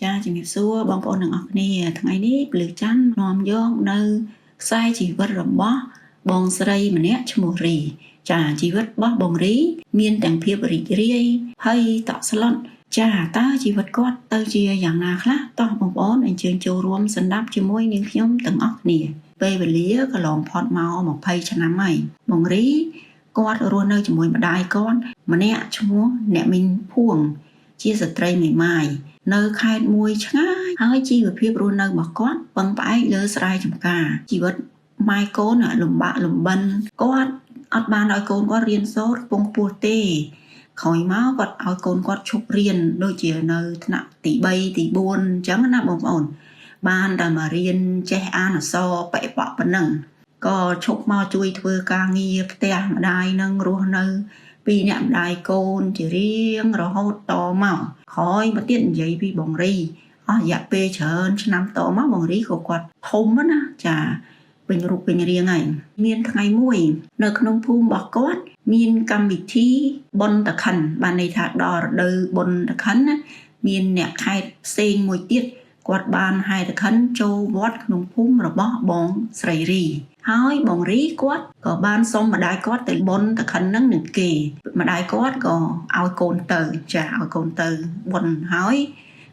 ចាជំរាបសួរបងប្អូនទាំងអស់គ្នាថ្ងៃនេះពលឺច័ន្ទនាំយកនៅខ្សែជីវិតរបស់បងស្រីម្នាក់ឈ្មោះរីចាជីវិតរបស់បងរីមានទាំងភាពរីករាយហើយតក់ស្លុតចាតើជីវិតគាត់ទៅជាយ៉ាងណាខ្លះតោះបងប្អូនអញ្ជើញចូលរួមសន្តាប់ជាមួយនាងខ្ញុំទាំងអស់គ្នាពេលវេលាកន្លងផុតមក20ឆ្នាំហើយបងរីគាត់រស់នៅជាមួយម្ដាយគាត់ម្នាក់ឈ្មោះអ្នកមីងភួងជាស្ត្រីមេម៉ាយនៅខេត្តមួយឆ្ងាយហើយជីវភាពរស់នៅរបស់គាត់ពឹងផ្អែកលើស្រែចម្ការជីវិតម៉ែកូនលំបាកលំបិនគាត់អត់បានឲ្យកូនគាត់រៀនសូត្រពងពោះទេក្រោយមកគាត់ឲ្យកូនគាត់ឈប់រៀនដូចជានៅថ្នាក់ទី3ទី4អញ្ចឹងណាបងប្អូនបានតែមករៀនចេះអានអក្សរបិបកប៉ុណ្ណឹងក៏ឈប់មកជួយធ្វើការងារផ្ទះម្ដាយនឹងរស់នៅពីអ្នកម្ដាយកូនជារៀងរហូតតមកក្រោយមកទៀតនិយាយពីបងរីអស់រយៈពេលច្រើនឆ្នាំតមកបងរីក៏គាត់ធំណាចាពេញរូបពេញរាងហើយមានថ្ងៃមួយនៅក្នុងភូមិរបស់គាត់មានកម្មវិធីបុណ្យតក្កិនបានន័យថាដល់រដូវបុណ្យតក្កិនណាមានអ្នកខេត្តផ្សេងមួយទៀតគាត់បានហែតក្កិនចូលវត្តក្នុងភូមិរបស់បងស្រីរីហើយបងរីគាត់ក៏បានសុំម្ដាយគាត់ទៅបុណ្យតក្កិននឹងនឹងគេម្ដាយគាត់ក៏ឲ្យកូនទៅចាឲ្យកូនទៅបុណ្យហើយ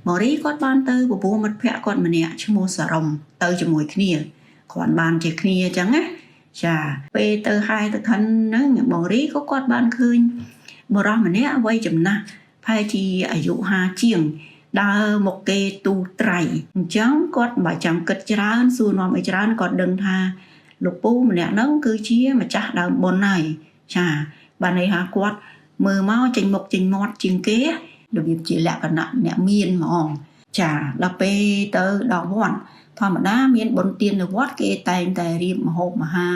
បងរីគាត់បានទៅពពោះមិត្តភក្តិគាត់ម្នាក់ឈ្មោះសរំទៅជាមួយគ្នាគាត់បានជាគ្នាអញ្ចឹងណាចាពេលទៅហែតក្កិនហ្នឹងបងរីក៏គាត់បានឃើញបរិសម្នាក់វ័យចំណាស់ប្រហែលជាអាយុ50ជាងដើរមកគេទូត្រៃអញ្ចឹងគាត់មិនចាំគិតច្រើនសួរនាំអីច្រើនគាត់ដឹងថាលោកពូម្នាក់ហ្នឹងគឺជាម្ចាស់ដើមបុណ្យហើយចាបានន័យថាគាត់មើលមកចេញមុខចេញមាត់ជាងគេរបៀបជាលក្ខណៈអ្នកមានហ្មងចាដល់ពេលទៅដល់វត្តធម្មតាមានបុណ្យទាននៅវត្តគេតែងតែរៀបម្ហូបអាហារ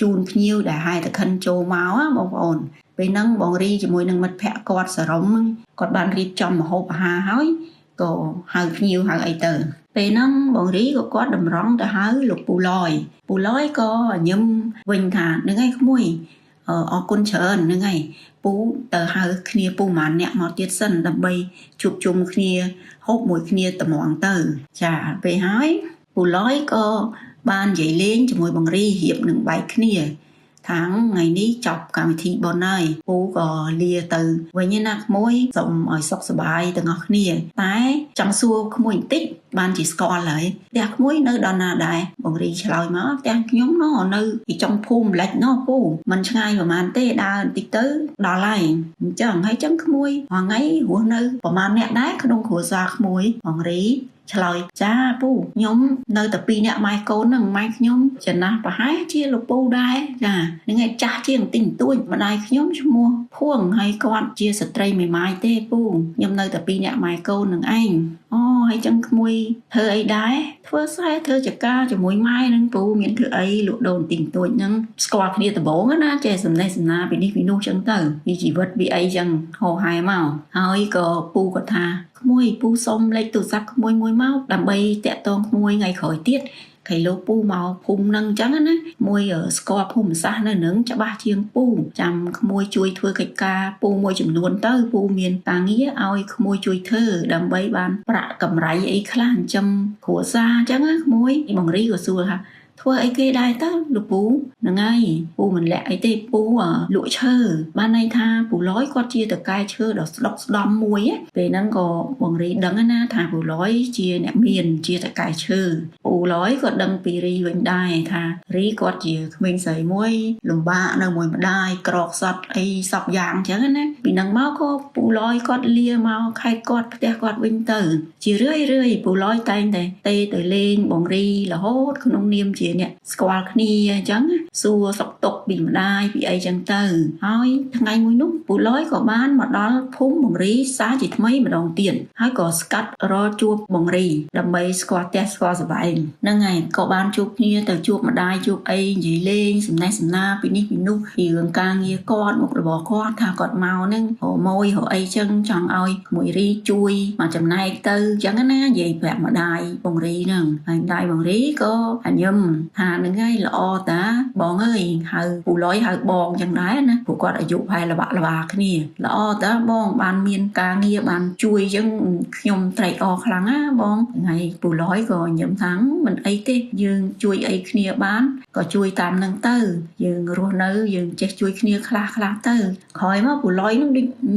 ជូនភ្ញៀវដែលហែតក្កិនចូលមកបងប្អូនពេលហ្នឹងបងរីជាមួយនឹងមិត្តភក្តិគាត់សរំគាត់បានរៀបចំម្ហូបអាហារហើយក៏ហៅភ្ញៀវហៅអីទៅពេលហ្នឹងបងរីក៏គាត់តម្រង់ទៅហៅលោកពូឡយក៏ញឹមវិញថានឹងឯងក្មួយអរគុណច្រើននឹងឯងពូទៅហៅគ្នាពូម៉ានអ្នកមកទៀតសិនដើម្បីជួបជុំគ្នាហូបមួយគ្នាត្មងទៅចាពេលហើយពូឡយក៏បាននិយាយលេងជាមួយបងរីរៀបនឹងបែកគ្នាថាថ្ងៃនេះចប់កម្មវិធីបុណ្យហើយពូក៏លាទៅវិញណាក្មួយសូមឲ្យសុខសប្បាយទាំងអស់គ្នាតែចង់សួរក្មួយបន្តិចបានជាស្គាល់ហើយផ្ទះក្មួយនៅដល់ណាដែរបងរីឆ្លើយមកផ្ទះខ្ញុំនៅទីចុងភូមិម្លេចណោះពូមិនឆ្ងាយប្រហែលទេដើរបន្តិចទៅដល់ហើយអញ្ចឹងក្មួយថ្ងៃរស់នៅប្រហែលអ្នកដែរក្នុងគ្រួសារក្មួយបងរីឆ្លើយចាពូខ្ញុំនៅតែ2នាក់ម៉ែកូនហ្នឹងម៉ែខ្ញុំចំណាស់ប្រហែលជាលោកពូដែរចានឹងឯងចាស់ជាងតិចតួចម្ដាយខ្ញុំឈ្មោះភួងហើយគាត់ជាស្ត្រីមេម៉ាយទេពូខ្ញុំនៅតែ2នាក់ម៉ែកូននឹងឯងអូហើយចឹងក្មួយធ្វើអីដែរធ្វើស្រែធ្វើចការជាមួយម៉ែនឹងពូមានធ្វើអីលក់ដូរតិចតួចហ្នឹងស្គាល់គ្នាដំបូងណាចេះសំណេះសំណាពីនេះពីនោះចឹងទៅពីជីវិតពីអីចឹងហោហែមកហើយក៏ពូក៏ថាក្មួយពូសុំលេខទូរស័ព្ទក្មួយមួយមកដើម្បីតាក់ទងក្មួយថ្ងៃក្រោយទៀតគេលោកពូមកភូមិនឹងអញ្ចឹងណាមួយស្គាល់ភូមិសាស្ត្រនៅនឹងច្បាស់ជាងពូចាំក្មួយជួយធ្វើកិច្ចការពូមួយចំនួនទៅពូមានការងារឲ្យក្មួយជួយធ្វើដើម្បីបានប្រាក់កម្រៃអីខ្លះចិញ្ចឹមគ្រួសារអញ្ចឹងណាក្មួយបងរីក៏សួរថាធ្វើអីគេដែរទៅលោកពូហ្នឹងហើយពូមិនលាក់អីទេពូលក់ឈើបានន័យថាពូឡយគាត់ជាតកែឈើដ៏ស្ដុកស្ដំមួយពេលហ្នឹងក៏បងរីដឹងណាថាពូឡយជាអ្នកមានជាតកែឈើពូឡយក៏ដឹងពីរីវិញដែរថារីគាត់ជាក្មេងស្រីមួយលំបាកនៅមួយម្ដាយក្រកសត់អីសពយ៉ាងអញ្ចឹងណាពីហ្នឹងមកក៏ពូឡយគាត់លាមកខេត្តគាត់ផ្ទះគាត់វិញទៅជារឿយពូឡយតែងតែទៅលេងបងរីរហូតក្នុងនាមជាអ្នកស្គាល់គ្នាអញ្ចឹងសួរសុខទុក្ខពីម្ដាយពីអីចឹងទៅហើយថ្ងៃមួយនោះពូឡយក៏បានមកដល់ភូមិបងរីសារជាថ្មីម្ដងទៀតហើយក៏ស្កាត់រកជួបបងរីដើម្បីស្គាល់ផ្ទះស្គាល់សប្បាយ ហ្នឹងហើយក៏បានជួបគ្នាទៅជួបម្ដាយជួបអីនិយាយលេងសំណេះសំណាលពីនេះពីនោះពីរឿងការងារគាត់មុខរបរគាត់ថាគាត់មកហ្នឹងរម៉ួយរអីចឹងចង់ឲ្យក្មួយរីជួយមកចំណែកទៅចឹងណានិយាយប្រាប់ម្ដាយបងរីហ្នឹងហើយម្ដាយបងរីក៏ញឹមថាហ្នឹងហើយល្អតាបងអើយហៅពូលយហៅបងចឹងដែរណាព្រោះគាត់អាយុប្រហែលល្បាក់ល្បាគ្នាល្អតាបងបានមានការងារបានជួយចឹងខ្ញុំត្រេកអរខ្លាំងណាបងហើយពូលយក៏ញឹមថាមិនអីទេយើងជួយអីគ្នាបានក៏ជួយតាមនឹងទៅយើងរស់នៅយើងចេះជួយគ្នាខ្លះទៅក្រោយមកពូលយនឹង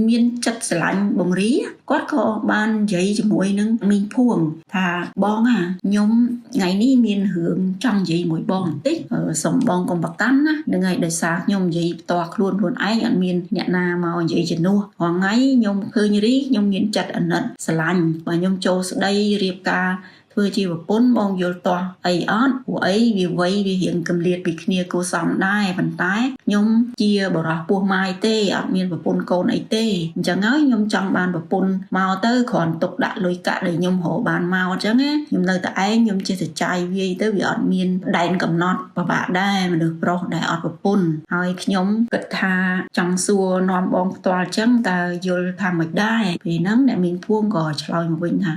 មានចិត្តស្រឡាញ់បងរីគាត់ក៏បាននិយាយជាមួយនឹងមីងភួងថាបងខ្ញុំថ្ងៃនេះមានរឿងចង់និយាយមួយបងបន្តិចសុំបងកុំប្រកាន់ណានឹងហើយដោយសារខ្ញុំនិយាយផ្ទាល់ខ្លួនឯងអត់មានអ្នកណាមកនិយាយជំនួសរាល់ថ្ងៃខ្ញុំឃើញរីខ្ញុំមានចិត្តអាណិតស្រឡាញ់បើខ្ញុំចូលស្ដីរៀបការធ្វើជាប្រពន្ធបងយល់ទាស់អីអត់ព្រោះអីវាវ័យវារៀងកំលៀតពីគ្នាគួរសមដែរប៉ុន្តែខ្ញុំជាបរិះពោះម៉ាយទេអត់មានប្រពន្ធកូនអីទេអញ្ចឹងហើយខ្ញុំចង់បានប្រពន្ធមកទៅគ្រាន់ទុកដាក់លុយកាក់ដែលខ្ញុំរកបានមកអញ្ចឹងណាខ្ញុំនៅតែឯងខ្ញុំចេះតែចាយវាយទៅវាអត់មានដែនកំណត់ពិបាកដែរមនុស្សប្រុសដែលអត់ប្រពន្ធហើយខ្ញុំគិតថាចង់សួរនាំបងផ្ទាល់អញ្ចឹងតើយល់ថាមិនដែរពេលហ្នឹងអ្នកមីងភួងក៏ឆ្លើយមកវិញថា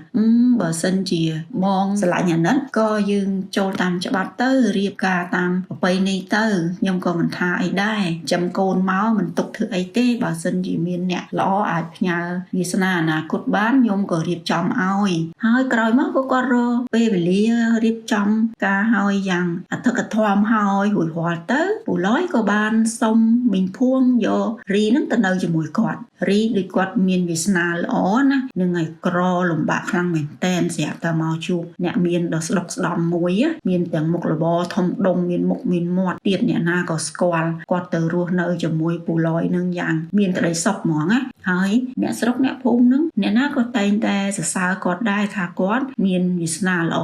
បើសិនជាបងស្រឡាញ់អាណិតក៏យើងចូលតាមច្បាប់ទៅរៀបការតាមប្រពៃណីទៅខ្ញុំក៏មិនថាអីដែរចាំកូនមកមិនទុកធ្វើអីទេបើសិនជាមានអ្នកល្អអាចផ្ញើវាសនាអនាគតបានខ្ញុំក៏រៀបចំឲ្យហើយក្រោយមកក៏គាត់រកពេលវេលារៀបចំការឲ្យយ៉ាងអធិកធមហើយរួចរាល់ទៅពូលយក៏បានសុំមីងភួងយករីនឹងទៅនៅជាមួយគាត់រីដូចគាត់មានវាសនាល្អណានឹងឲ្យក្រលំបាកខ្លាំងមែនតែនស្រាប់តែមកជួបអ្នកមានដ៏ស្ដុកស្ដំមួយមានទាំងមុខរបរធំដុំមានមុខមានមាត់ទៀតអ្នកណាក៏ស្គាល់គាត់ទៅរស់នៅជាមួយពូលយនឹងយ៉ាងមានក្តីសុខហ្មងណាហើយអ្នកស្រុកអ្នកភូមិនឹងអ្នកណាក៏តែងតែសរសើរគាត់ដែរថាគាត់មានវាសនាល្អ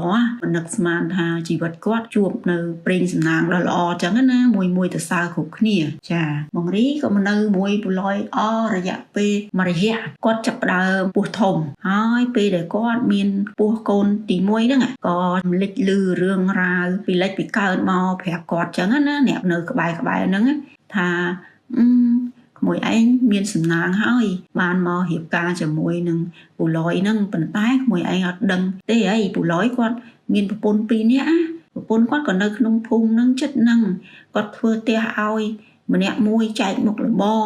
នឹកស្មានថាជីវិតគាត់ជួបនៅព្រេងសំណាងដ៏ល្អអញ្ចឹងណាមួយទៅសើគ្រប់គ្នាចាបងរីក៏មកនៅមួយពូលយរយៈពេលមួយរយៈគាត់ចាប់ផ្ដើមពោះធំហើយពេលដែលគាត់មានពោះកូនទី1ហ្នឹងក៏លេចលឺរឿងរ៉ាវពីលេចពីកើតមកប្រាប់គាត់ចឹងណាអ្នកនៅក្បែរហ្នឹងថាក្មួយឯងមានសំណាងហើយបានមករៀបការជាមួយនឹងពូលយហ្នឹងប៉ុន្តែក្មួយឯងអត់ដឹងទេអីពូលយគាត់មានប្រពន្ធ2នាក់ប្រពន្ធគាត់ក៏នៅក្នុងភូមិហ្នឹងចិត្តហ្នឹងគាត់ធ្វើផ្ទះឲ្យម្នាក់មួយចែកមុខរបរ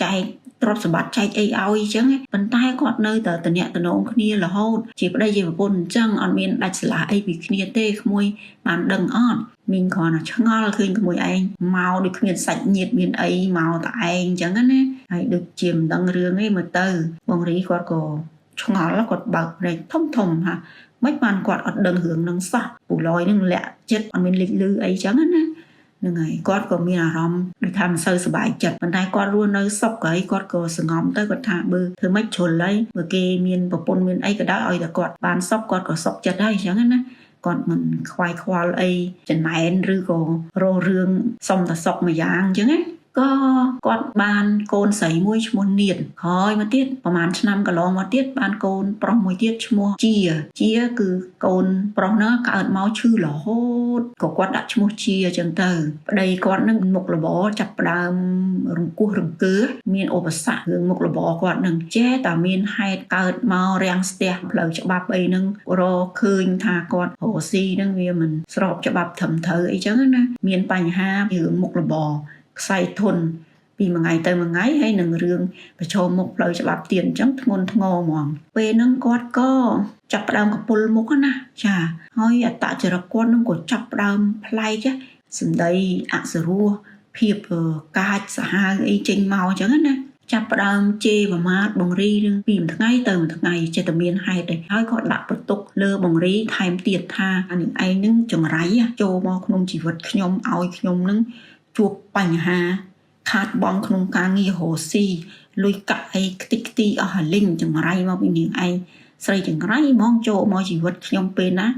ចែកទ្រព្យសម្បត្តិចែកអីឲ្យអញ្ចឹងប៉ុន្តែគាត់នៅតែតំណែងគ្នារហូតជាប្តីជាប្រពន្ធអញ្ចឹងអត់មានដាច់ស្រឡះអីពីគ្នាទេក្មួយបានដឹងអត់មីងគ្រាន់តែឆ្ងល់ឃើញក្មួយឯងមកដូចគ្មានសាច់ញាតិមានអីមកតែឯងអញ្ចឹងណាហើយដូចជាមិនដឹងរឿងអីមើលទៅបងរីគាត់ក៏ឆ្ងល់គាត់បើកភ្នែកធំហាមិនបានគាត់អត់ដឹងរឿងនឹងសោះពូលយនឹងលាក់ចិត្តអត់មានលេចលឺអីអញ្ចឹងណាហ្នឹងហើយគាត់ក៏មានអារម្មណ៍ដូចថាមិនសូវសប្បាយចិត្តប៉ុន្តែគាត់រស់នៅសុខហើយគាត់ក៏សង្ងំទៅគាត់ថាបើធ្វើម៉េចជ្រុលហើយបើគេមានប្រពន្ធមានអីក៏ដោយឲ្យតែគាត់បានសុខគាត់ក៏សុខចិត្តហើយអញ្ចឹងណាគាត់មិនខ្វាយខ្វល់អីចំណែនឬក៏រស់រឿងសុំតែសុខមួយយ៉ាងអញ្ចឹងណាក៏គាត់បានកូនស្រីមួយឈ្មោះនាតហើយមកទៀតប្រហែលឆ្នាំកន្លងមកទៀតបានកូនប្រុសមួយទៀតឈ្មោះជាគឺកូនប្រុសនោះកើតមកឈឺរហូតក៏គាត់ដាក់ឈ្មោះជាអញ្ចឹងទៅប្តីគាត់នឹងមុខរបរចាប់ផ្ដើមរង្គោះរង្គើមានឧបសគ្គរឿងមុខរបរគាត់នឹងចេះតែមានហេតុកើតមករាំងស្ទះផ្លូវច្បាប់អីនឹងរកឃើញថាគាត់រស់ស៊ីនឹងវាមិនស្របច្បាប់ត្រឹមត្រូវអីចឹងណាមានបញ្ហារឿងមុខរបរខ្សែធនពីមួយថ្ងៃទៅមួយថ្ងៃហើយនឹងរឿងប្រឈមមុខផ្លូវច្បាប់ទៀតអញ្ចឹងធ្ងន់ធ្ងរហ្មងពេលហ្នឹងគាត់ក៏ចាប់ផ្ដើមកពុលមុខណាចាហើយអត្តចរិតគាត់នឹងក៏ចាប់ផ្ដើមប្លែកសម្ដីអសរោះភាពកាចសាហាវអីចេញមកអញ្ចឹងណាចាប់ផ្ដើមជេរប្រមាថបងរីនឹងពីមួយថ្ងៃទៅមួយថ្ងៃចេះតែមានហេតុហើយក៏ដាក់បន្ទុកលើបងរីថែមទៀតថានឹងឯងនឹងចង្រៃចូលមកក្នុងជីវិតខ្ញុំឲ្យខ្ញុំនឹងជួបបញ្ហាខាតបង់ក្នុងការងាររស់ស៊ីលុយកាក់អីខ្ទេចខ្ទីអស់ហើយលិញចង្រៃមកពីនាងឯងស្រីចង្រៃហ្មងចូលមកជីវិតខ្ញុំពេលណា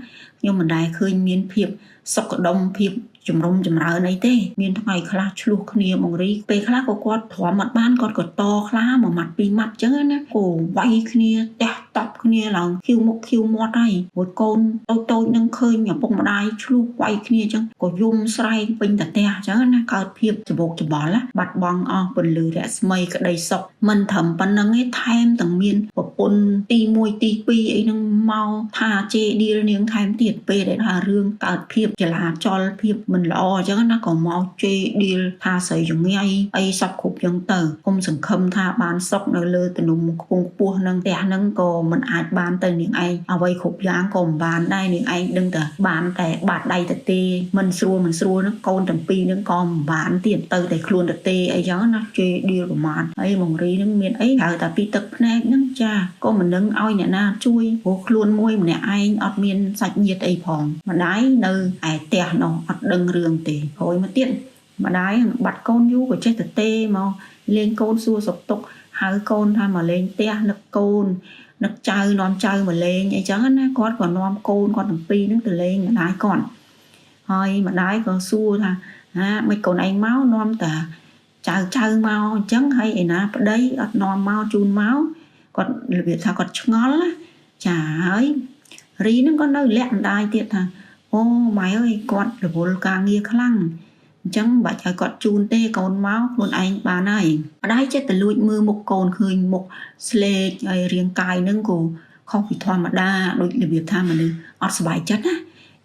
ខ្ញុំមិនដែលឃើញមានភាពសុខដុមភាពជំរុំចម្រើនអីទេមានថ្ងៃខ្លះឆ្លោះគ្នាបងរីពេលខ្លះក៏គាត់ទ្រាំអត់បានគាត់ក៏តខ្លាមួយម៉ាត់ពីរម៉ាត់អញ្ចឹងណាគោវាយគ្នាទះ តប់គ្នាឡើងឃ្យូមុខឃ្យូមាត់ហើយកូនតូចនឹងឃើញឪពុកម្ដាយឆ្លោះវាយគ្នាអញ្ចឹងក៏យំស្រែកពេញតែផ្ទះអញ្ចឹងណាកើតភាពច្បោកច្បល់បាត់បង់អស់ពន្លឺរស្មីក្តីសុខមិនត្រឹមប៉ុណ្្នឹងទេថែមទាំងមានប្រពន្ធទី1ទី2អីហ្នឹងមកថាជេរឌីលនាងថែមទៀតពេលដែលថារឿងកើតភាពចលាចលភាពមិនល្អអញ្ចឹងណាក៏មកជេរឌីលថាស្រីចង្ញៃអីសពគ្រប់អញ្ចឹងទៅគុំសង្ឃឹមថាបានសុខនៅលើទំនុំខ្ពង់ខ្ពស់ហ្នឹងផ្ទះហ្នឹងក៏មិនអាចបានទៅនាងឯងអ្វីគ្រប់យ៉ាងក៏មិនបានដែរនាងឯងដឹងតែបានតែបាត់ដៃទៅទេមិនស្រួលហ្នឹងកូនទាំងពីរហ្នឹងក៏មិនបានទៀតទៅតែខ្លួនទៅទេអីចឹងណាជេរឌីលប្រមាថហើយមង្រីហ្នឹងមានអីហៅតែពីទឹកភ្នែកហ្នឹងចាក៏មិននឹងឲ្យអ្នកណាជួយព្រោះខ្លួនមួយម្នាក់ឯងអត់មានសាច់ញាតិអីផងម្ដាយនៅឯផ្ទះនោះអត់ដឹងរឿងទេហើយមកទៀតម្ដាយបាត់កូនយូរក៏ចេះតែទេមកលេងកូនសួរសុខទុក្ខហៅកូនថាមកលេងផ្ទះនឹកកូននឹកចៅនាំចៅមកលេងអីចឹងណាគាត់ក៏នាំកូនគាត់ទាំងពីរហ្នឹងទៅលេងម្ដាយគាត់ហើយម្ដាយក៏សួរថាមិនកូនឯងមកនាំតាចៅមកអញ្ចឹងហើយឯណាប្តីអត់នាំមកជូនមកគាត់របៀបថាគាត់ឆ្ងល់ណាចាហើយរីហ្នឹងក៏នៅលាក់ម្ដាយទៀតថាអូម៉ែអើយគាត់រវល់ការងារខ្លាំងអញ្ចឹងបាច់ឲ្យគាត់ជូនទេកូនមកខ្លួនឯងបានហើយម្ដាយចិត្តទៅលួចមើលមុខកូនឃើញមុខស្លេកហើយរាងកាយហ្នឹងក៏ខុសពីធម្មតាដូចរបៀបថាមនុស្សអត់សុបាយចិត្តណា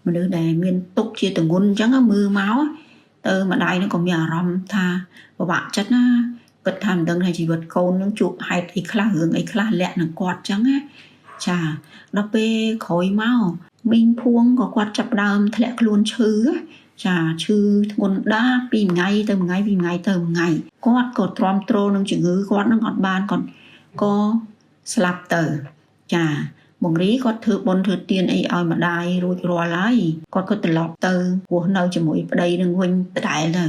មនុស្សដែលមានទុកជាទងន់អញ្ចឹងមើលមកទៅម្ដាយហ្នឹងក៏មានអារម្មណ៍ថាពិបាកចិត្តណាគិតថាមិនដឹងថាជីវិតកូននឹងជួបហេតុអីខ្លះរឿងអីខ្លះលាក់នឹងគាត់អញ្ចឹងណាចាដល់ពេលក្រោយមកមីងភួងក៏គាត់ចាប់ដើមធ្លាក់ខ្លួនឈឺចាឈឺធ្ងន់ដាស់ពីថ្ងៃទៅថ្ងៃពីថ្ងៃទៅថ្ងៃគាត់ក៏ទ្រាំទ្រនឹងជំងឺគាត់នឹងអត់បានគាត់ក៏ស្លាប់ទៅចាបងរីគាត់ធ្វើបុណ្យធ្វើទានអីឲ្យម្ដាយរួចរាល់ហើយគាត់ក៏ត្រឡប់ទៅរស់នៅជាមួយប្តីនឹងវិញដដែលទៅ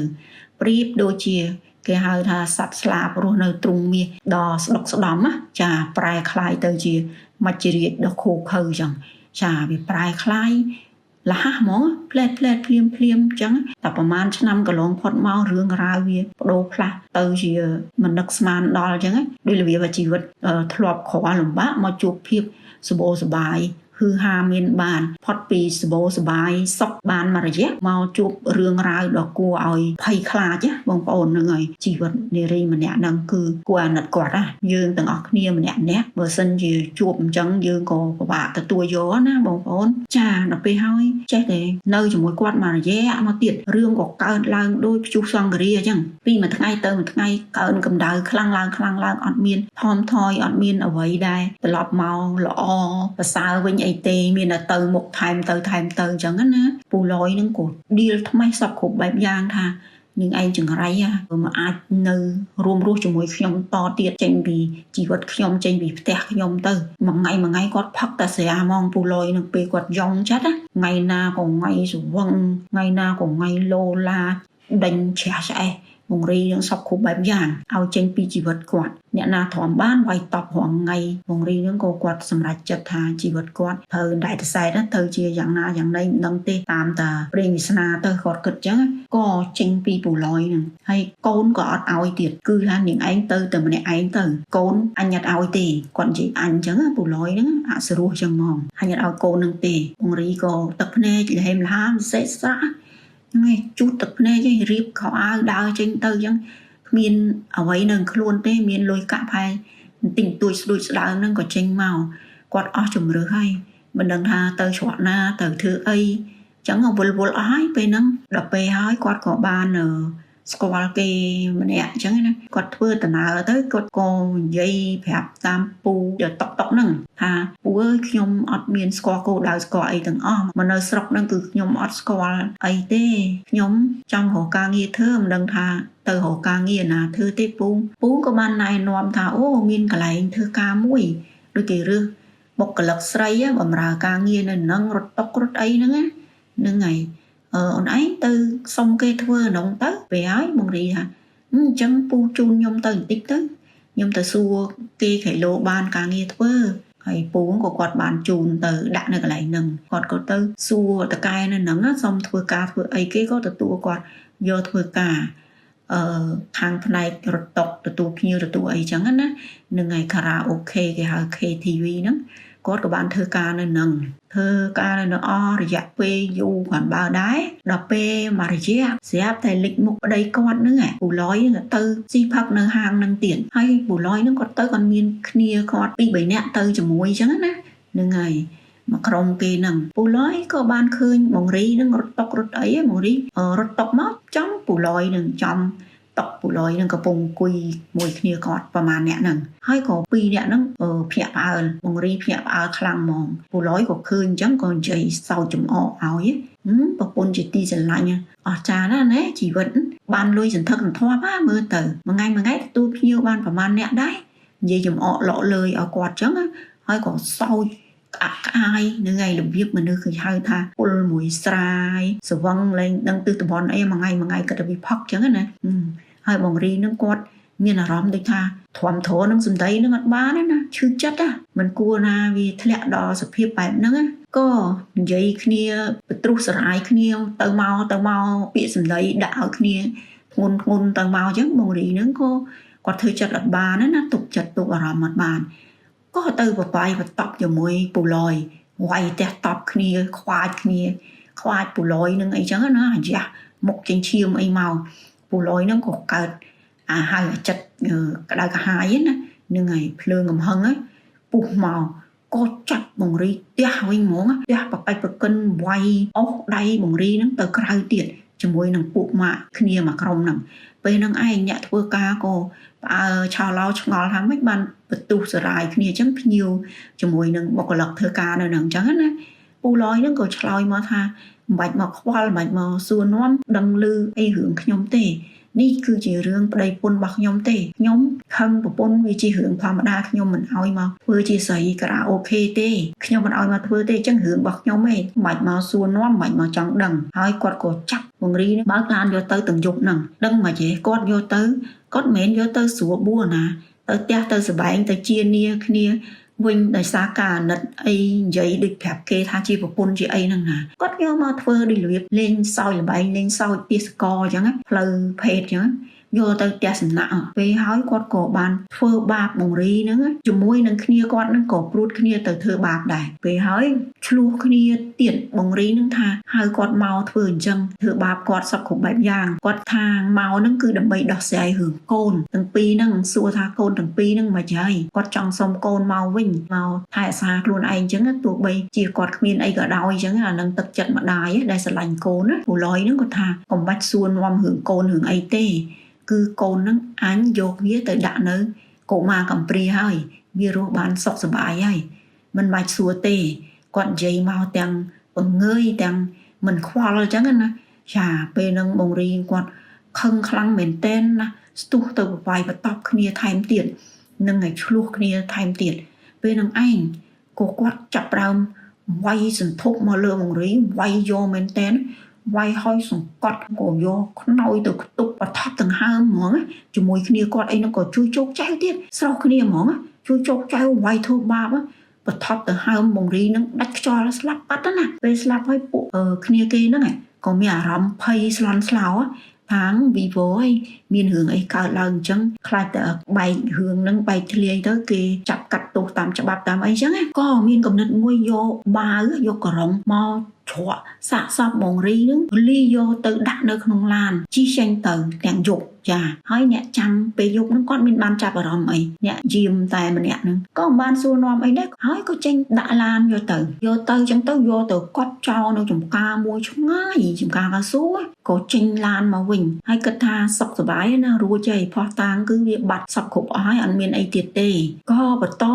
ប្រៀបដូចជាគេហៅថាសត្វស្លាបរស់នៅទ្រុងមាសដ៏ស្ដុកស្ដំណាចាប្រែคล้ายទៅជាមច្ចរាជដ៏ខូខើចឹងចាវាប្រែคล้ายលះហ្មងផ្លែតភ្លាមអញ្ចឹងតែប្រហែលឆ្នាំកន្លងផុតមករឿងរ៉ាវវាបដូរផ្លាស់ទៅជាមិននឹកស្មានដល់អញ្ចឹងដូចរបៀបជីវិតធ្លាប់ក្រលំបាកមកជួបភាពសុបោសបាយគឺហាមានបានផុតពីសុបោសបាយសុខបានមួយរយៈមកជួបរឿងរ៉ាវដ៏គួរឲ្យភ័យខ្លាចបងប្អូនហ្នឹងហើយជីវិតនារីម្នាក់ហ្នឹងគឺគួរអាណិតគាត់ណាយើងទាំងអស់គ្នាម្នាក់បើសិនជាជួបអញ្ចឹងយើងក៏ពិបាកទទួលយកណាបងប្អូនចាដល់ពេលហើយចេះតែនៅជាមួយគាត់មួយរយៈមកទៀតរឿងក៏កើតឡើងដោយព្យុះសង្ឃរាអញ្ចឹងពីមួយថ្ងៃទៅមួយថ្ងៃកើនកម្ដៅខ្លាំងឡើងអត់មានថមថយអត់មានអ្វីដែរត្រឡប់មកល្អប្រសើរវិញអីទេមានតែទៅមុខថែមទៅអញ្ចឹងណាពូលយនឹងក៏ឌីលថ្មីសពគ្រប់បែបយ៉ាងថានឹងឯងចង្រៃមកអាចនៅរួមរស់ជាមួយខ្ញុំតទៀតចេញពីជីវិតខ្ញុំចេញពីផ្ទះខ្ញុំទៅមួយថ្ងៃគាត់ផឹកតែស្រាហ្មងពូលយនឹងពេលគាត់យ៉ងចិត្តថ្ងៃណាក៏ថ្ងៃស្វឹងថ្ងៃណាក៏ថ្ងៃលោឡាដេញជ្រះឆ្អេះបង្រីនឹងសពគ្រប់បែបយ៉ាងឲ្យចេញពីជីវិតគាត់អ្នកណាទ្រាំបានវាយតប់រងថ្ងៃបង្រីនឹងក៏គាត់សម្រេចចិត្តថាជីវិតគាត់ត្រូវដែរតែសែតទៅជាយ៉ាងណាយ៉ាងណីមិនដឹងទេតាមតាព្រេងវាសនាទៅគាត់គិតចឹងក៏ចេញពីពូលយនឹងហើយកូនក៏អត់ឲ្យទៀតគឺថានាងឯងទៅតែម្នាក់ឯងទៅកូនអញអត់ឲ្យទេគាត់និយាយអញចឹងពូលយហ្នឹងអសរោះចឹងហ្មងអញអត់ឲ្យកូននឹងទេបង្រីក៏ទឹកភ្នែកលហេមលហាមសេះស្រះហ្នឹងឯងជូតទឹកភ្នែកឯងរៀបខោអាវដើរចេញទៅអញ្ចឹងគ្មានអ្វីនៅខ្លួនទេមានលុយកាក់ផែបន្តិចតួចស្ដួចស្ដើងហ្នឹងក៏ចេញមកគាត់អស់ជំរឿហើយមិនដឹងថាទៅច្រកណាទៅធ្វើអីអញ្ចឹងវល់អស់ហើយពេលហ្នឹងដល់ពេលហើយគាត់ក៏បានស្គាល់គេម្នាក់អញ្ចឹងណាគាត់ធ្វើដំណើរទៅគាត់ក៏និយាយប្រាប់តាមពូដល់តុកហ្នឹងថាពូអើយខ្ញុំអត់មានស្គាល់គោលដៅស្គាល់អីទាំងអស់មកនៅស្រុកហ្នឹងគឺខ្ញុំអត់ស្គាល់អីទេខ្ញុំចង់រកការងារធ្វើមិនដឹងថាទៅរកការងារណាធ្វើទេពូក៏បានណែនាំថាអូមានកន្លែងធ្វើការមួយដូចគេរើសបុគ្គលិកស្រីបម្រើការងារនៅនឹងរត់តុករត់អីហ្នឹងហ្នឹងហើយអូនឯងទៅសុំគេធ្វើក្នុងទៅពេលហើយបងរីថាអញ្ចឹងពូជូនខ្ញុំទៅបន្តិចទៅខ្ញុំទៅសួរគេខៃឡូបានការងារធ្វើហើយពូក៏គាត់បានជូនទៅដាក់នៅកន្លែងហ្នឹងគាត់ក៏ទៅសួរតកែនៅហ្នឹងសុំធ្វើការធ្វើអីគេក៏ទទួលគាត់យកធ្វើការ ខាងផ្នែករត់តុកទទួលភ្ញៀវទទួលអីចឹងណានឹងឯខារ៉ាអូខេគេហៅ KTV ហ្នឹងគាត់ក៏បានធ្វើការនៅនឹងធ្វើការនៅអស់រយៈពេលយូរគាត់បើដែរដល់ពេលមករយៈស្រាប់តែលិចមុខប្តីគាត់ហ្នឹងពូឡយហ្នឹងទៅស៊ីផឹកនៅហាងហ្នឹងទៀតហើយពូឡយហ្នឹងគាត់ទៅគាត់មានគ្នាគាត់2 3នាក់ទៅជាមួយចឹងណានឹងហើយមកក្រុមគេហ្នឹងពូឡយក៏បានឃើញបងរីហ្នឹងរត់តុករត់អីបងរីរត់តុកមកចំពូឡយនឹងចំតុកពូឡយនឹងកំពុងអង្គុយមួយគ្នាគាត់ប្រហែលអ្នកហ្នឹងហើយក៏2អ្នកហ្នឹងភ្ញាក់ផ្អើលបងរីភ្ញាក់ផ្អើលខ្លាំងហ្មងពូឡយក៏ឃើញអញ្ចឹងក៏និយាយសើចចំអកឲ្យប្រពន្ធជាទីស្រឡាញ់អស្ចារ្យណាស់ណាជីវិតបានលុយសន្ធឹកសន្ធាប់មើលទៅមួយថ្ងៃទទួលភ្ញៀវបានប្រហែលអ្នកដែរនិយាយចំអកលក់លើយឲ្យគាត់អញ្ចឹងហើយក៏សើចក្អាយនឹងថ្ងៃរបៀបមនុស្សគេហៅថាពុលមួយស្រាយស្វឹងលែងដឹងទិសតំបន់អីមួយថ្ងៃគាត់ទៅវិផឹកអញ្ចឹងណាហើយបងរីនឹងគាត់មានអារម្មណ៍ដូចថាធំធរនឹងសម្ដីនឹងអត់បានណាឈឺចិត្តមិនគួរណាវាធ្លាក់ដល់សភាពបែបហ្នឹងក៏និយាយគ្នាបទ្រុសសរាយគ្នាទៅមកពាក្យសម្ដីដាក់ឲ្យគ្នាធ្ងន់ទៅមកអញ្ចឹងបងរីនឹងក៏គាត់ធ្វើចិត្តអត់បានណាទុកចិត្តទុកអារម្មណ៍អត់បានក៏ទៅបបាយបតប់ជាមួយពូឡយវាយទះតប់គ្នាខ្វាចពូឡយនឹងអីចឹងណាយ៉ាមុខចេញឈាមអីមកពូឡយនឹងក៏កើតហើយចិត្តក្តៅក្រហាយណានឹងហើយភ្លើងកំហឹងពុះមកក៏ចាប់បងរីទះវិញហ្មងទះបកាច់ប្រកិនវាយអស់ដៃបងរីនឹងទៅក្រៅទៀតជាមួយនឹងពួកម៉ាក់គ្នាមកក្រុមហ្នឹងពេលហ្នឹងឯងអ្នកធ្វើការក៏ផ្អើឆោឡោឆ្ងល់ថាម៉េចបានបន្ទុះសរាយគ្នាអញ្ចឹងភ្ញៀវជាមួយនឹងបុគ្គលិកធ្វើការនៅហ្នឹងអញ្ចឹងណាពូឡយហ្នឹងក៏ឆ្លើយមកថាមិនបាច់មកខ្វល់មិនបាច់មកសួរនាំដឹងឮអីរឿងខ្ញុំទេនេះគឺជារឿងប្តីប្រពន្ធរបស់ខ្ញុំទេខ្ញុំខឹងប្រពន្ធវាជារឿងធម្មតាខ្ញុំមិនអោយមកធ្វើជាស្រីការ៉ាអូខេទេខ្ញុំមិនអោយមកធ្វើទេអញ្ចឹងរឿងរបស់ខ្ញុំឯងមិនបាច់មកសួរនាំមិនបាច់មកចង់ដឹងហើយគាត់ក៏ចាប់បងរីបើកឡានយកទៅទាំងយប់ហ្នឹងដឹងមកទេគាត់យកទៅគាត់មិនមែនយកទៅស្រួលបួរណាទៅផ្ទះទៅសបែងទៅជានីគ្នាវិញដោយសារការអាណិតអីនិយាយដូចប្រាប់គេថាជាប្រពន្ធជាអីហ្នឹងណាគាត់យកមកធ្វើដូចរបៀបលេងសើចល្បែងលេងសើចទេសកអញ្ចឹងផ្លូវភេទអញ្ចឹងយកទៅផ្ទះសំណាក់ពេលហើយគាត់ក៏បានធ្វើបាបបងរីហ្នឹងជាមួយនឹងគ្នាគាត់ហ្នឹងក៏ព្រួតគ្នាទៅធ្វើបាបដែរពេលហើយឆ្លោះគ្នាទៀតបងរីហ្នឹងថាហៅគាត់មកធ្វើអញ្ចឹងធ្វើបាបគាត់សពគ្រប់បែបយ៉ាងគាត់ថាមកហ្នឹងគឺដើម្បីដោះស្រាយរឿងកូនទាំងពីរហ្នឹងសួរថាកូនទាំងពីរហ្នឹងមកហើយគាត់ចង់សុំកូនមកវិញមកថែអាសាខ្លួនឯងអញ្ចឹងទោះបីជាគាត់គ្មានអីក៏ដោយអញ្ចឹងអានឹងទឹកចិត្តម្ដាយដែលស្រឡាញ់កូនពូឡយហ្នឹងគាត់ថាកុំបាច់សួរនាំរឿងកូនរឿងអីទេគឺកូនហ្នឹងអញយកវាទៅដាក់នៅកុមារកំព្រាហើយវារស់បានសុខសប្បាយហើយមិនបាច់សួរទេគាត់និយាយមកទាំងបង្ងើយទាំងមិនខ្វល់អញ្ចឹងណាចាពេលហ្នឹងបងរីគាត់ខឹងខ្លាំងមែនទែនណាស្ទុះទៅបបាយបតប់គ្នាថែមទៀតនឹងឲ្យឆ្លោះគ្នាថែមទៀតពេលហ្នឹងឯងក៏គាត់ចាប់ផ្ដើមវាយសន្ធប់មកលើបងរីវាយយកមែនទែនវាយហើយសង្កត់ក៏យកខ្នើយទៅខ្ទប់បថប់ដង្ហើមហ្មងជាមួយគ្នាគាត់អីហ្នឹងក៏ជួយជោគចៅទៀតស្រោះគ្នាហ្មងជួយជោគចៅវាយធ្វើបាបបថប់ដង្ហើមបងរីហ្នឹងដាច់ខ្យល់ស្លាប់បាត់ណាពេលស្លាប់ហើយពួកគ្នាគេហ្នឹងក៏មានអារម្មណ៍ភ័យស្លន់ស្លោខាង Vivo ឯងមានរឿងអីកើតឡើងអញ្ចឹងខ្លាចតែបែករឿងហ្នឹងបែកធ្លាយទៅគេចាប់កាត់ទោសតាមច្បាប់តាមអីអញ្ចឹងក៏មានកំណត់មួយយកបាវយកក្រងមកច្រកសាកសពបងរីហ្នឹងលីយកទៅដាក់នៅក្នុងឡានជិះចេញទៅទាំងយប់ចាហើយអ្នកចាំពេលយប់ហ្នឹងគាត់មានបានចាប់អារម្មណ៍អីអ្នកយាមតែម្នាក់ហ្នឹងក៏មិនបានសួរនាំអីដែរហើយក៏ចេញដាក់ឡានយកទៅចឹងទៅយកទៅកត់ចោលនៅចំការមួយឆ្ងាយចំការកៅស៊ូក៏ចេញឡានមកវិញហើយគិតថាសុខសប្បាយណារួចហើយផោះតាងគឺវាបាត់សពគ្រប់អស់ហើយអត់មានអីទៀតទេក៏បន្ត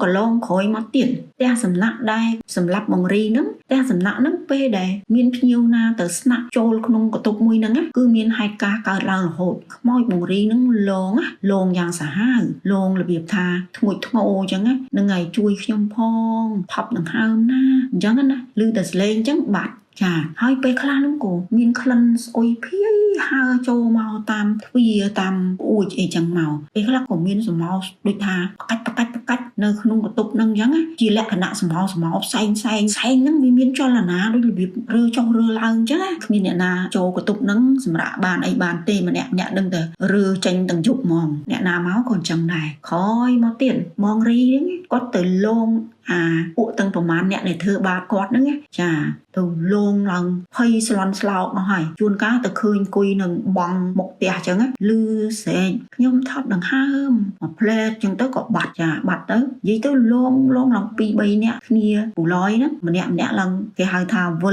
កន្លងក្រោយមកទៀតផ្ទះសំណាក់ដែរសម្រាប់បងរីហ្នឹងផ្ទះសំណាក់ហ្នឹងពេលដែលមានភ្ញៀវណាទៅស្នាក់ចូលក្នុងកតុបមួយហ្នឹងគឺមានហេតុការណ៍កើតឡើងរហូតខ្មោចបងរីហ្នឹងលងយ៉ាងសាហាវលងរបៀបថាធ្ងួចធ្ងរអញ្ចឹងហ្នឹងហើយជួយខ្ញុំផងថប់ដង្ហើមណាអញ្ចឹងណាឮតែសលេងអញ្ចឹងបាត់ចាហើយពេលខ្លះហ្នឹងក៏មានក្លិនស្អុយភាយហើរចូលមកតាមទ្វារតាមអួចអីចឹងមកពេលខ្លះក៏មានសម្ោដូចថាផ្កាច់ នៅក្នុងបន្ទប់ហ្នឹងអញ្ចឹងជាលក្ខណៈសម្ោផ្សេងហ្នឹងវាមានចលនាដូចរបៀបរើចុះរើឡើងអញ្ចឹងគ្មានអ្នកណាចូលបន្ទប់ហ្នឹងសម្រាប់បានអីបានទេម្នាក់ដឹងតែរើចេញទាំងយប់ហ្មងអ្នកណាមកក៏អញ្ចឹងដែរក្រោយមកទៀតបងរីហ្នឹងគាត់ទៅលងពួកទាំងប្រមាណអ្នកដែលធ្វើបាបគាត់ហ្នឹងចាទៅលងឡើងភ័យស្លន់ស្លោកមកហើយជួនកាលទៅឃើញអង្គុយនឹងបងមុខផ្ទះអញ្ចឹងលឺស្រែកខ្ញុំថត់ដង្ហើមមកផ្លែតអញ្ចឹងទៅក៏បាត់ទៅនិយាយទៅលងឡើង2 3នាក់គ្នាពូឡយហ្នឹងម្នាក់ឡើងគេហៅថាវិ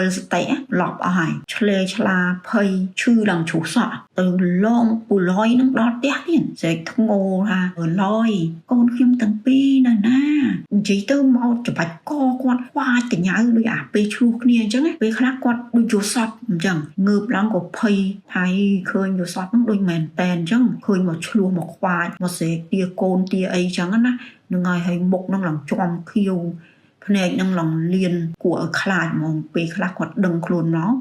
លសតិឡប់អស់ហើយឆ្លេឆ្លាភ័យឈឺឡើងជ្រុះសក់ទៅលងពូឡយហ្នឹងដល់ផ្ទះទៀតស្រែកធ្ងោថាឡយកូនខ្ញុំទាំងពីរនៅណានិយាយទៅមកច្បាច់កគាត់ខ្វាចកញ្ញៅដូចពេលឆ្លោះគ្នាអញ្ចឹងពេលខ្លះគាត់ដូចយល់សពអញ្ចឹងងើបឡើងក៏ភ័យហើយឃើញយល់សពហ្នឹងដូចមែនតែនអញ្ចឹងឃើញមកឆ្លោះមកខ្វាចមកស្រែកទាកូនទាអីអញ្ចឹងណានឹងហើយមុខហ្នឹងឡើងជាំខៀវភ្នែកហ្នឹងឡើងលៀនគួរឲ្យខ្លាចហ្មងពេលខ្លះគាត់ដឹងខ្លួនមក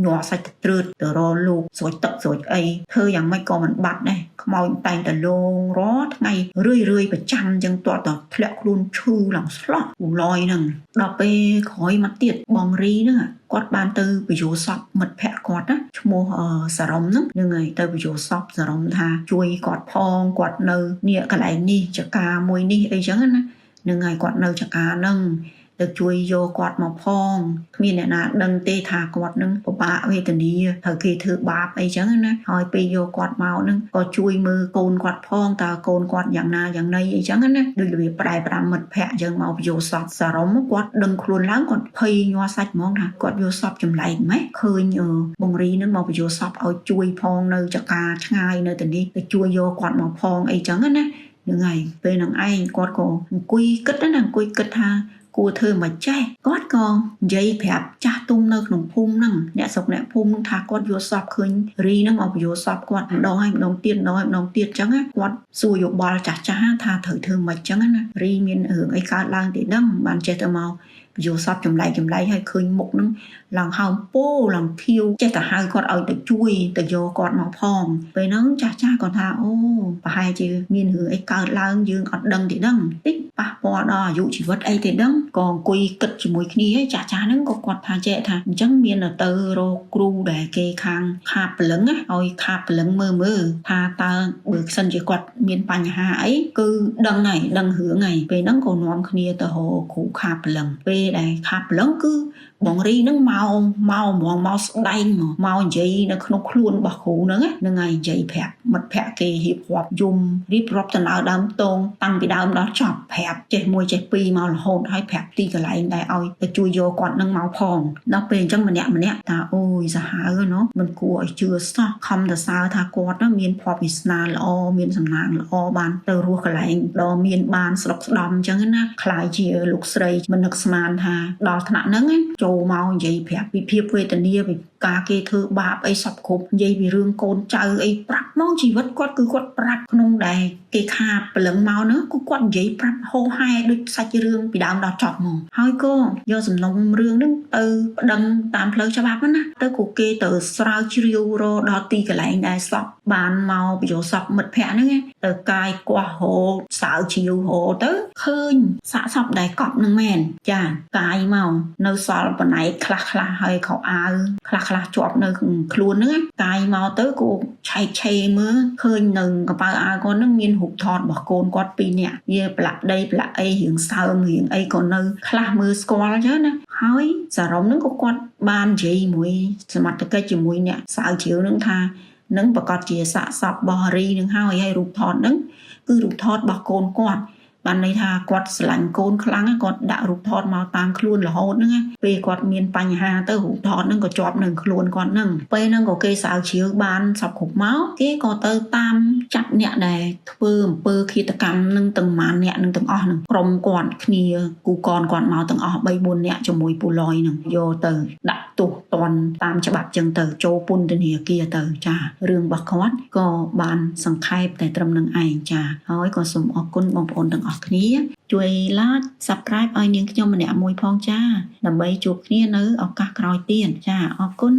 ញ័រសាច់ត្រើតទៅរលោកស្រួចទឹកស្រួចអីធ្វើយ៉ាងម៉េចក៏មិនបាត់ដែរខ្មោចតែងតែលងរាល់ថ្ងៃរឿយប្រចាំអញ្ចឹងតតធ្លាក់ខ្លួនឈឺឡើងស្លោះពូឡយហ្នឹងដល់ពេលក្រោយមកទៀតបងរីហ្នឹងគាត់បានទៅបញ្យោសពមិត្តភ័ក្តិគាត់ណាឈ្មោះសារ៉ុំហ្នឹងហើយទៅបញ្យោសពសារ៉ុំថាជួយគាត់ផងគាត់នៅនេះកន្លែងនេះចកាមួយនេះអីចឹងណាហ្នឹងហើយគាត់នៅចកាហ្នឹងទៅជួយយកគាត់មកផងគ្មានអ្នកណាដឹងទេថាគាត់នឹងពិបាកវេទនាត្រូវគេធ្វើបាបអីចឹងណាហើយពេលយកគាត់មកនឹងក៏ជួយមើលកូនគាត់ផងតើកូនគាត់យ៉ាងណាយ៉ាងណីអីចឹងណាដូចរបៀបផ្ដាយប្រាំមិត្តភ័ក្តិចឹងមកយកសពសារ៉ុំគាត់ដឹងខ្លួនឡើងគាត់ភ័យញ័រសាច់ហ្មងថាគាត់យកសពចម្លែកម៉េចឃើញបងរីនឹងមកយកសពឲ្យជួយផងនៅចកាឆ្ងាយនៅទីនេះទៅជួយយកគាត់មកផងអីចឹងណាហ្នឹងហើយពេលនឹងឯងគាត់ក៏អង្គុយគិតថាគួរធ្វើមិនចេះគាត់ក៏និយាយប្រាប់ចាស់ទុំនៅក្នុងភូមិហ្នឹងអ្នកស្រុកអ្នកភូមិហ្នឹងថាគាត់យកសពឃើញរីហ្នឹងមកយកសពគាត់ម្ដងហើយម្ដងទៀតអញ្ចឹងគាត់សួរយោបល់ចាស់ថាត្រូវធ្វើមិនចឹងណារីមានរឿងអីកើតឡើងទេដឹងបានចេះទៅមកយកសពចម្លែកឲ្យឃើញមុខហ្នឹងឡើងហើមពោឡើងខៀវចេះតែហៅគាត់ឲ្យទៅជួយទៅយកគាត់មកផងពេលហ្នឹងចាស់គាត់ថាអូប្រហែលជាមានរឿងអីកើតឡើងយើងអត់ដឹងទេដឹងតិចប៉ះពាល់ដល់អាយុជីវិតអីទេដឹងក៏អង្គុយគិតជាមួយគ្នាចាស់ហ្នឹងក៏គាត់ថាចេះថាអញ្ចឹងមានទៅរកគ្រូដែលគេខាងខាបព្រលឹងឲ្យខាបព្រលឹងមើលថាតើបើសិនជាគាត់មានបញ្ហាអីគឺដឹងរឿងហើយពេលហ្នឹងក៏នាំគ្នាទៅរកគ្រូខាបព្រលឹងពេលដែលខាបព្រលឹងគឺបងរីនឹងមកស្ដែងមកនិយាយនៅក្នុងខ្លួនរបស់គ្រូហ្នឹងហើយនិយាយប្រាប់មិត្តភ័ក្តិគេរៀបរាប់យំរៀបរាប់ដំណើរដើមតងតាំងពីដើមដល់ចប់ប្រាប់ចេះមួយចេះពីរមករហូតហើយប្រាប់ទីកន្លែងដែលឲ្យទៅជួយយកគាត់នឹងមកផងដល់ពេលអញ្ចឹងម្នាក់ថាអូយសាហាវណោះមិនគួរឲ្យជឿសោះខំទៅសើថាគាត់មានភ័ព្វវាសនាល្អមានសំណាងល្អបានទៅរស់កន្លែងដ៏មានបានស្ដុកស្ដំអញ្ចឹងណាខ្លាយជាលោកស្រីមិននឹកស្មានថាដល់ថ្នាក់ហ្នឹងចូលមកនិយាយប្រាប់ពីភាពវេទនាពីការគេធ្វើបាបអីសពគ្រប់និយាយពីរឿងកូនចៅអីប្រាប់មកជីវិតគាត់គឺគាត់ប្រាប់ក្នុងដែលគេខាបព្រលឹងមកនោះគឺគាត់និយាយប្រាប់ហោហែដូចសាច់រឿងពីដើមដល់ចប់មកហើយក៏យកសំណុំរឿងហ្នឹងទៅប្តឹងតាមផ្លូវច្បាប់ណាទៅក៏គេទៅស្រាវជ្រាវរកដល់ទីកន្លែងដែលសពបានមកបញ្យោសពមិត្តភ័ក្តិហ្នឹងទៅកាយគាស់រោសើជ្រាវរោទៅឃើញសាកសពដែលកប់នឹងមែនចាកាយមកនៅសល់បណៃខ្លះហើយខោអាវខ្លះជាប់នៅខ្លួនហ្នឹងកាយមកទៅក៏ឆែកឆេរមើលឃើញនៅកប៉ៅអាវគាត់ហ្នឹងមានរូបថតរបស់កូនគាត់2នាក់វាប្រឡាក់ដីប្រឡាក់អីរៀងសើមរៀងអីក៏នៅខ្លះមើលស្គាល់ចឹងណាហើយសារ៉ុំហ្នឹងក៏គាត់បាននិយាយមួយសមត្ថកិច្ចជាមួយអ្នកស្រាវជ្រាវហ្នឹងថានឹងប្រកាសជាសាកសពរបស់រីនឹងហើយរូបថតហ្នឹងគឺរូបថតរបស់កូនគាត់បានន័យថាគាត់ស្រឡាញ់កូនខ្លាំងគាត់ដាក់រូបថតមកតាមខ្លួនរហូតហ្នឹងពេលគាត់មានបញ្ហាទៅរូបថតហ្នឹងក៏ជាប់នឹងខ្លួនគាត់ហ្នឹងពេលហ្នឹងក៏គេស្រាវជ្រាវបានសពគ្រប់មកគេក៏ទៅតាមចាប់អ្នកដែលធ្វើអំពើឃាតកម្មនឹងទាំងម៉ានអ្នកនឹងទាំងអស់ហ្នឹងក្រុមគាត់គ្នាគូកនគាត់មកទាំងអស់ 3-4 អ្នកជាមួយពូឡយហ្នឹងយកទៅដាក់ទោសទណ្ឌតាមច្បាប់ចឹងទៅចូលពន្ធនាគារទៅចារឿងរបស់គាត់ក៏បានសង្ខេបតែត្រឹមនឹងឯងចាហើយក៏សូមអរគុណបងប្អូនទាំងអស់គ្នាជួយ like subscribe ឲ្យនាងខ្ញុំម្នាក់មួយផងចាដើម្បីជួបគ្នានៅឱកាសក្រោយទៀតចាអរគុណ